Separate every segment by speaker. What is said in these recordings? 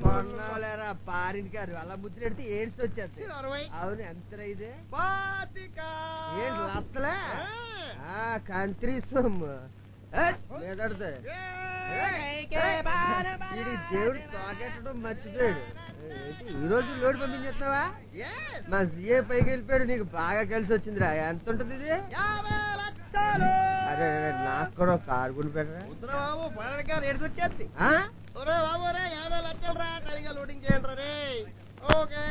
Speaker 1: మొన్నలేరా పారింటి గారు అలా ముద్దు పెడితే ఏడ్స్ వచ్చేది. అవును ఎంత ఇది ఏంటి లచ్చలే కంత్రి సొమ్ము దేవుడు తాకెట్టడం మర్చిపోయాడు. ఈ రోజు లోడ్ పంపించేస్తున్నావా? మా సీఏ పైకి వెళ్ళిపోయాడు. నీకు బాగా కలిసి వచ్చిందిరా. ఎంత ఉంటుంది ఇది? అరే నాకు కూడా ఒక కారు కొని పెట్టరా బాబు. వచ్చేది బాబు రే 50 లక్షలు రా. సరిగా లోడింగ్ చేయండి రే. ఓకే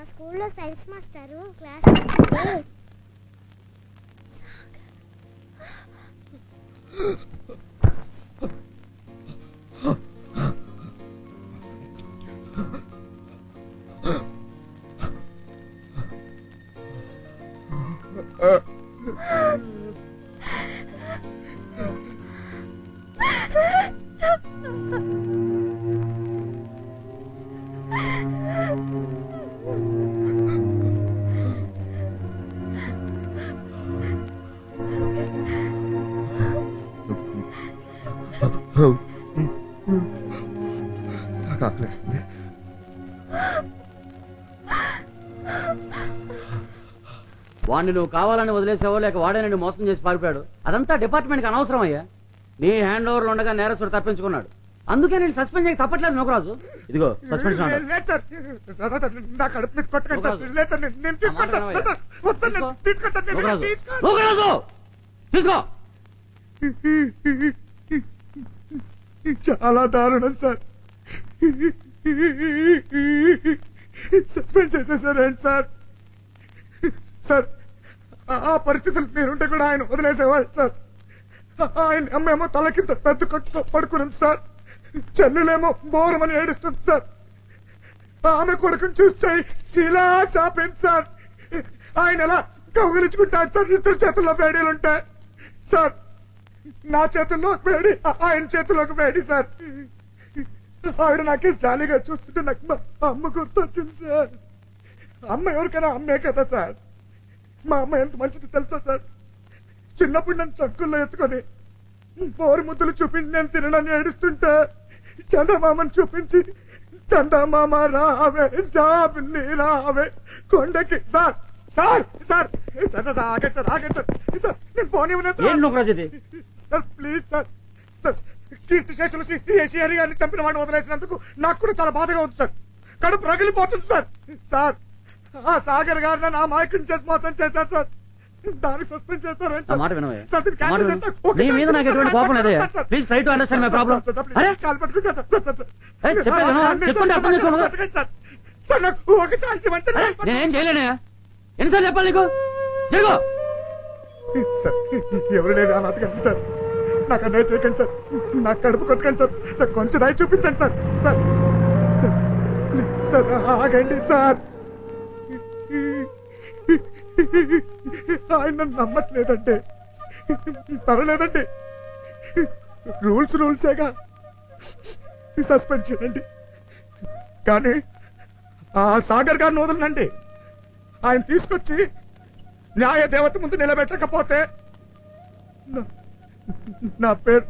Speaker 2: స్కూల్లో సైన్స్ మాస్టరు క్లాస్
Speaker 3: నాకు ఆకలిస్తుంది.
Speaker 4: వాడిని నువ్వు కావాలని వదిలేసావో లేక వాడే నిన్ను మోసం చేసి పారిపోయాడు. అదంతా డిపార్ట్మెంట్కి అనవసరం అయ్యా. నీ హ్యాండ్ ఓవర్లు ఉండగా నేరస్తుడు తప్పించుకున్నాడు. అందుకే నేను సస్పెండ్ చేయక తప్పట్లేదు నోకరాజు. ఇదిగో సస్పెన్షన్ తీసుకో.
Speaker 3: చాలా దారుణం సార్. సస్పెండ్ చేసేసారేంటి సార్? సార్ ఆ పరిస్థితులు మీరుంటే కూడా ఆయన వదిలేసేవాడు సార్. ఆయన అమ్మేమో తల కింద పెద్ద కట్టుతో పడుకున్నాం సార్. చెల్లులేమో బోరమని ఏడుస్తుంది సార్. ఆమె కొడుకుని చూస్తే ఇలా చాపింది సార్. ఆయన ఎలా కౌగిలించుకుంటాడు సార్? ఇద్దరు చేతుల్లో వేడీలుంటాయి సార్. నా చేతుల్లో వేడి, ఆయన చేతుల్లోకి వేడి సార్. ఆవిడ నాకే జాలీగా చూస్తుంటే నాకు మా అమ్మ గుర్తొచ్చింది సార్. అమ్మ ఎవరికైనా అమ్మే కదా సార్. మా అమ్మ ఎంత మంచిది తెలుసా సార్? చిన్నప్పుడు నన్ను చక్కుల్లో ఎత్తుకొని 4 ముద్దులు చూపించి నేను తినడానికి ఏడుస్తుంటే చందమామని చూపించి చందమామ రావే జాబిల్లి రావే కొండకి సార్ సార్ సార్ సార్ ఆగండి సార్ ఆగండి సార్ సార్ నేను ఫోన్ ఇవ్వలేదు సార్. Please sir. సార్ కీర్తి శేషులు శ్రీ గారిని చంపిన వాడిని వదిలేసినందుకు నాకు కూడా చాలా బాధగా ఉంది సార్. కడుపు రగిలిపోతుంది సార్. సార్ ఆ సాగర్ గారిని నా మాయకుని చేసి మోసం చేశారు సార్. దానికి సస్పెండ్ చేస్తారు.
Speaker 4: నేనేం చేయలేనా? ఎన్నిసార్లు చెప్పాలి నీకు? జరుగు.
Speaker 3: సార్ ఎవరు లేదు అనాథకండి సార్, నాకు అన్నయ్య చేయకండి సార్, నాకు కడుపు కొట్టకండి సార్, సార్ కొంచెం దయ చూపించండి sir, sir sir, please sir ఆగండి సార్. ఆయన నన్ను నమ్మట్లేదంటే పర్వాలేదండి, రూల్సేగా సస్పెండ్ చేయండి, కానీ ఆ సాగర్ గారిని వదలనండి. ఆయన తీసుకొచ్చి న్యాయ దేవత ముందు నిలబెట్టకపోతే నా పేరు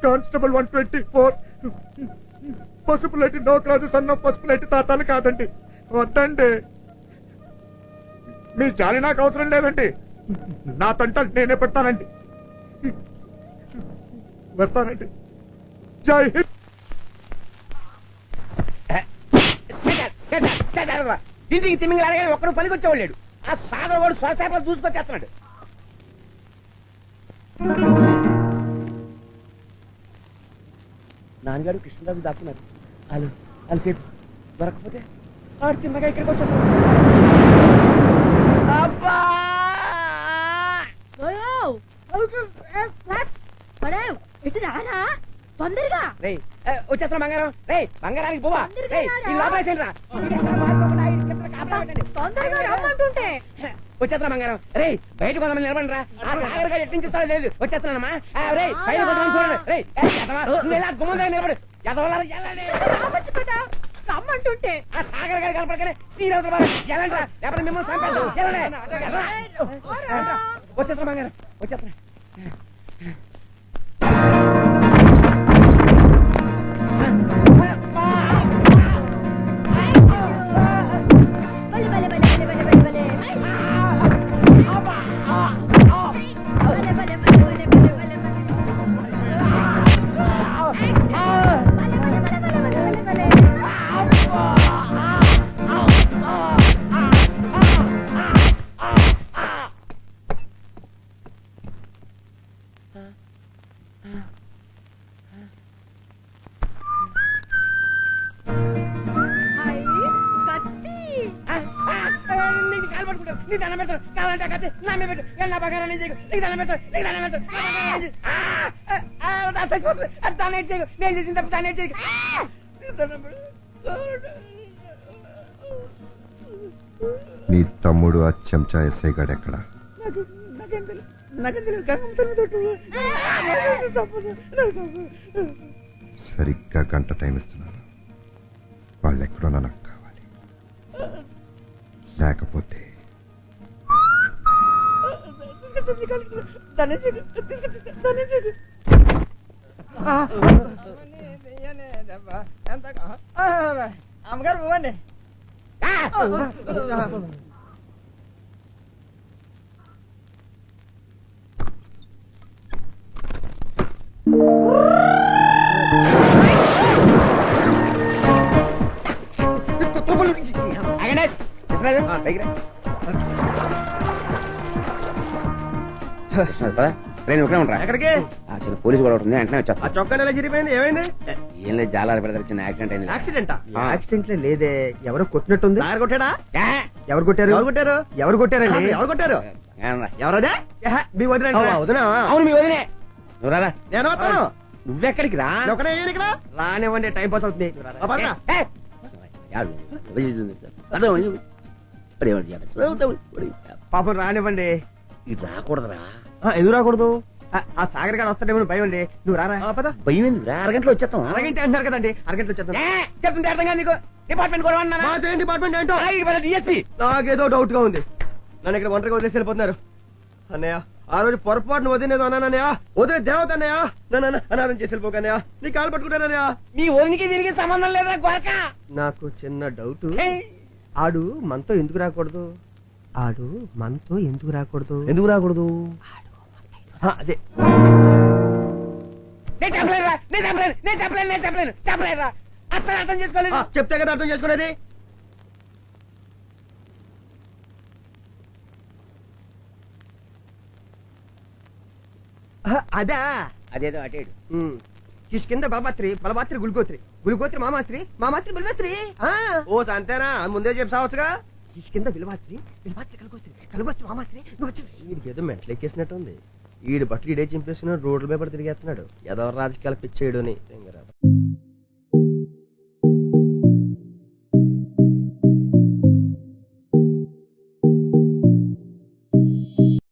Speaker 3: కానిస్టేబుల్ 124 పసుపులేటి నోకరాజు సన్న పసుపులేటి తాతాలు కాదండి. వద్దండి, మీ జాలి నాకు అవసరం లేదండి, నా తంటలు నేనే పెడతానండి. వస్తానండి. జై హింద్.
Speaker 5: ఇంటికి తిమ్మింగ్ అలాగే ఒక్కడు పనికి వచ్చేవాళ్ళు. ఆ సాగర్ వాడు శ్వాస చూసుకొచ్చేస్తున్నాడు. నాన్నగారు కృష్ణరాజు దాక్కున్నారు. వాళ్ళు సేపు దొరకపోతే ఆడు తిన్నగా ఇక్కడికి వచ్చాడు. అబ్బా
Speaker 2: తొందరగా
Speaker 5: వచ్చేస్తున్నా బంగారం. రే బంగారానికి పోవా లోపలేసేయండి రా.
Speaker 2: తొందరగా రమ్మంటుంటే
Speaker 5: వచ్చేస్తున్నా బంగారం. రే బయట కొంతమంది నిలబండి రా. ఆ సాగర్ గారు ఎట్టించుతాడో లేదు. వచ్చేస్తున్నానమ్మా. రే బయట కొంతమంది చూడండి. రే నువ్వు ఎలా గుమ్మం దగ్గర నిలబడు.
Speaker 2: రావచ్చు కదా రమ్మంటుంటే.
Speaker 5: ఆ సాగర్ గారు కనపడగానే సీరవుతారు. వెళ్ళండి రా, లేకపోతే మిమ్మల్ని చంపేద్దాం. వచ్చేస్తున్నా బంగారం, వచ్చేస్తున్నా.
Speaker 6: నీ తమ్ముడు ఆ చెంచా ఎస్ఐ గాడు ఎక్కడ? సరిగ్గా గంట టైం ఇస్తున్నాను, వాళ్ళు ఎక్కడున్నా నాకు కావాలి, లేకపోతే
Speaker 5: అమ్మగారు పోవండి.
Speaker 1: ఎక్కడికి?
Speaker 5: చిన్న పోలీసు కూడా ఉంటుంది, వెంటనే వచ్చా.
Speaker 1: ఆ చొక్కా ఎలా చిరిపోయింది? ఏమైంది?
Speaker 5: ఏం లేదు, జాలాల పెడతారు, చిన్న యాక్సిడెంట్ అయింది.
Speaker 1: యాక్సిడెంట్? యాక్సిడెంట్ లేదే, ఎవరో కొట్టినట్టుంది. సార్ కొట్టాడా? ఎవరు కొట్టారు? ఎవరు కొట్టారండి? ఎవరు కొట్టారు? ఎవరదే? మీ వదిన?
Speaker 5: అవును మీ వదినే. నువ్వు రారా.
Speaker 1: నేను వస్తాను.
Speaker 5: నువ్వెక్కడికి రా.
Speaker 1: రానివ్వండి, టైం పాస్ అవుతుంది. పాపం రానివ్వండి.
Speaker 5: ఇది రాకూడదురా.
Speaker 1: ఎందుకు రాకూడదు? ఆ సాగర్ గారు వస్తాడేమో భయం అండి. నువ్వు రారా.
Speaker 5: భయం ఎందుకు? అరగంటలో వచ్చేస్తాం.
Speaker 1: అరగంట అంటారు కదండి, అరగంటలో వచ్చేస్తాం.
Speaker 5: చెప్తుంటే అర్థం కాదు నీకు. డిపార్ట్మెంట్ కూడా
Speaker 1: డిపార్ట్మెంట్ ఏంటో
Speaker 5: డిఎస్పీ.
Speaker 1: నాకేదో డౌట్ గా ఉంది. నన్ను ఇక్కడ ఒంటరిగా వదిలేసి వెళ్ళిపోతున్నారు. అన్నయ్య, ఆ రోజు పొరపాటును వదిలేదు అన్నానన్నయ్య. వదిలే దేవత అన్నయ్య, నన్ను అనాథం చేసి వెళ్ళిపోకన్నయ్య. నీ కాలు పట్టుకుంటానన్నయ్య.
Speaker 5: నీ ఓనికి దీనికి సంబంధం లేదా గోరక?
Speaker 1: నాకు చిన్న డౌట్. ఆడు మనతో ఎందుకు రాకూడదు? ఆడు మనతో ఎందుకు రాకూడదు? ఎందుకు రాకూడదు? అదే
Speaker 5: చెప్పలేరా? అసలు అర్థం చేసుకోలేదు.
Speaker 1: చెప్తే కదా అర్థం చేసుకునేది. అదా
Speaker 5: అదేదో అటేడు.
Speaker 1: కిష్కింద బాబాత్రి, బలబాత్రి గుల్గోత్రి, గుల్గోత్రి మామాస్త్రి, మామాస్త్రి బల్వేస్త్రి. ఓ అంతేనా? ముందే చెప్పి సావచ్చుగా. ఈ కింద విలువాస్త్రి కలుగొస్త్రి మామాస్త్రి నువ్వు వచ్చి
Speaker 7: వీడికి ఏదో మెంటలు ఎక్కేసినట్టు ఉంది. ఈడు బట్టలు ఈడే చింపేసిన రోడ్ల మీద పడి తిరిగేస్తున్నాడు. ఏదో రాజకీయాలు పిచ్చేయడు అని